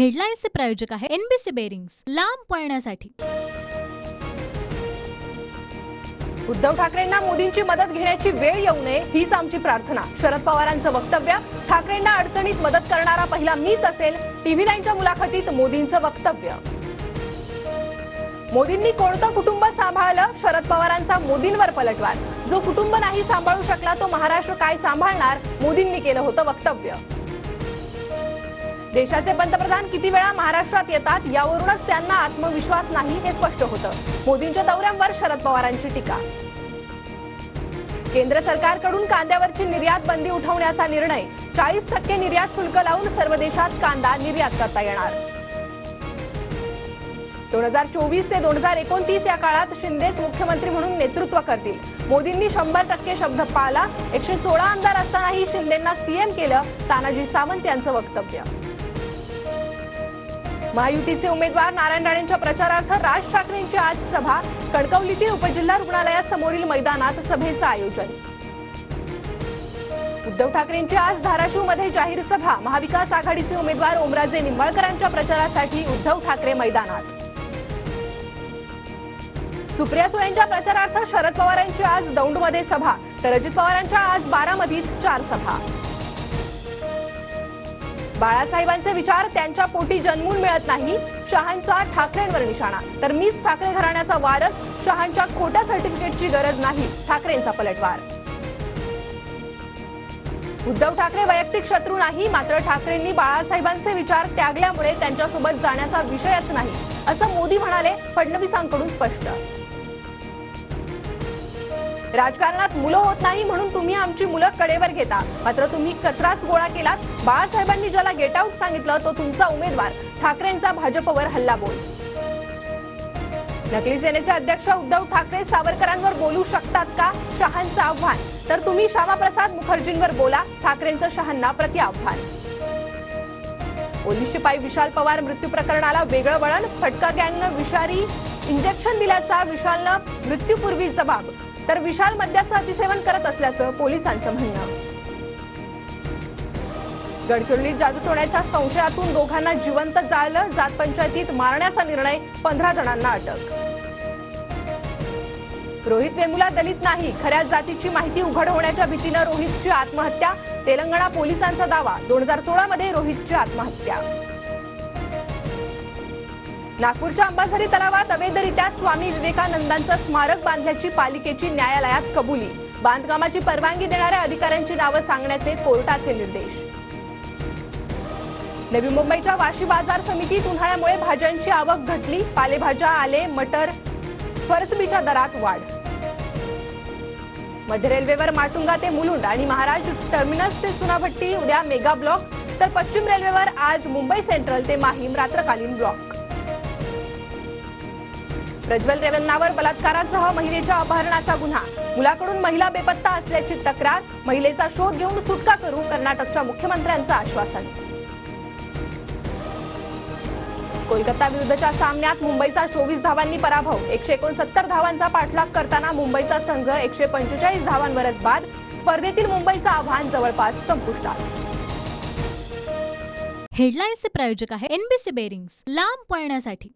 हेडलाईन्सचे प्रायोजक आहे NBC bearings, लांब पळण्यासाठी। उद्धव ठाकरेंना मोदींची मदत घेण्याची वेळ येऊ नये हीच आमची प्रार्थना। शरद पवारांचं वक्तव्य। ठाकरेंना अडचणीत मदत करणारा पहिला मीच असेल, टीव्ही 9च्या मुलाखतीत मोदींचं वक्तव्य। मोदींनी कोणतं कुटुंब सांभाळलं? शरद पवारांचा मोदींवर पलटवार। जो कुटुंब नाही सांभाळू शकला तो महाराष्ट्र काय सांभाळणार? मोदींनी केलं होतं वक्तव्य। देशाचे पंतप्रधान किती वेळा महाराष्ट्रात येतात यावरूनच त्यांना आत्मविश्वास नाही हे स्पष्ट होतं। मोदींच्या दौऱ्यांवर शरद पवारांची टीका। केंद्र सरकारकडून कांद्यावरची निर्यात बंदी उठवण्याचा निर्णय। 40% निर्यात शुल्क लावून सर्व देशात कांदा निर्यात करता येणार। 2024 ते 2029 या काळात शिंदेच मुख्यमंत्री म्हणून नेतृत्व करतील। मोदींनी 100% शब्द पाळला। 116 आमदार असतानाही शिंदेंना सीएम केलं, तानाजी सावंत यांचं वक्तव्य। महायुतीचे उमेदवार नारायण राणेंच्या प्रचारार्थ राज ठाकरेंची आज सभा। कणकवलीतील उपजिल्हा रुग्णालयासमोरील मैदानात सभेचं आयोजन। उद्धव ठाकरेंची आज धाराशिवमध्ये जाहीर सभा। महाविकास आघाडीचे उमेदवार ओमराजे निंबाळकरांच्या प्रचारासाठी उद्धव ठाकरे मैदानात। सुप्रिया सुळेंच्या प्रचारार्थ शरद पवारांची आज दौंडमध्ये सभा, तर अजित पवारांच्या आज बारामतीत 4 सभा। बाळासाहेबांचे विचार त्यांच्या पोटी जन्मून मिळत नाही, शहांचा ठाकरेंवर निशाणा। तर मीच ठाकरे घराण्याचा वारस, शहांच्या खोट्या सर्टिफिकेटची गरज नाही, ठाकरेंचा पलटवार। उद्धव ठाकरे वैयक्तिक शत्रू नाही, मात्र ठाकरेंनी बाळासाहेबांचे विचार त्यागल्यामुळे त्यांच्यासोबत जाण्याचा विषयच नाही, असं मोदी म्हणाले। फडणवीसांकडून स्पष्ट। राजकारणात मुलं होत नाही म्हणून तुम्ही आमची मुलं कडेवर घेता, मात्र तुम्ही कचराच गोळा केलात। बाळासाहेबांनी ज्याला गेट आउट सांगितलं तो तुमचा उमेदवार, ठाकरेंचा भाजपवर हल्लाबोल। नकली सेनेचे अध्यक्ष उद्धव ठाकरे सावरकरांवर बोलू शकतात का? शहांचं आव्हान। तर तुम्ही श्यामाप्रसाद मुखर्जींवर बोला, ठाकरेंचं शहांना प्रतिआव्हान। पोलीस शिपाई विशाल पवार मृत्यू प्रकरणाला वेगळं वळण। फटका गँगनं विषारी इंजेक्शन दिल्याचा विशालनं मृत्यूपूर्वी जबाब, तर विशाल मद्याचं अतिसेवन करत असल्याचं पोलिसांचं म्हणणं। गडचिरोलीत जादूटोण्याच्या संशयातून दोघांना जिवंत जाळलं। जात पंचायतीत मारण्याचा निर्णय, 15 जणांना अटक। रोहित वेमुला दलित नाही, खऱ्या जातीची माहिती उघड होण्याच्या भीतीनं रोहितची आत्महत्या। तेलंगणा पोलिसांचा दावा, 2016 मध्ये रोहितची आत्महत्या। नागपूरच्या अंबाझरी तलावात अवैधरित्या स्वामी विवेकानंदांचं स्मारक बांधल्याची पालिकेची न्यायालयात कबुली। बांधकामाची परवानगी देणाऱ्या अधिकाऱ्यांची नावं सांगण्याचे कोर्टाचे निर्देश। नवी मुंबईच्या वाशी बाजार समितीत उन्हाळ्यामुळे भाज्यांची आवक घटली। पालेभाज्या, आले, मटर, फरसबीच्या दरात वाढ। मध्य रेल्वेवर माटुंगा ते मुलुंड आणि महाराज टर्मिनस ते चुनाभट्टी उद्या मेगा ब्लॉक, तर पश्चिम रेल्वेवर आज मुंबई सेंट्रल ते माहीम रात्रकालीन ब्लॉक। प्रज्वल रेवन्नावर बलात्कारासह महिलेच्या अपहरणाचा गुन्हा। मुलाकडून महिला बेपत्ता असल्याची तक्रार। महिलेचा शोध घेऊन सुटका करू, कर्नाटकच्या मुख्यमंत्र्यांचं आश्वासन। कोलकाता विरुद्धच्या सामन्यात मुंबईचा 24 धावांनी पराभव। 169 धावांचा पाठलाग करताना मुंबईचा संघ 145 धावांवरच बाद। स्पर्धेतील मुंबईचं आव्हान जवळपास संपुष्टात। हेडलाईन्सचे प्रायोजक आहे एनबीसी बेरिंग्स, लांब पळण्यासाठी।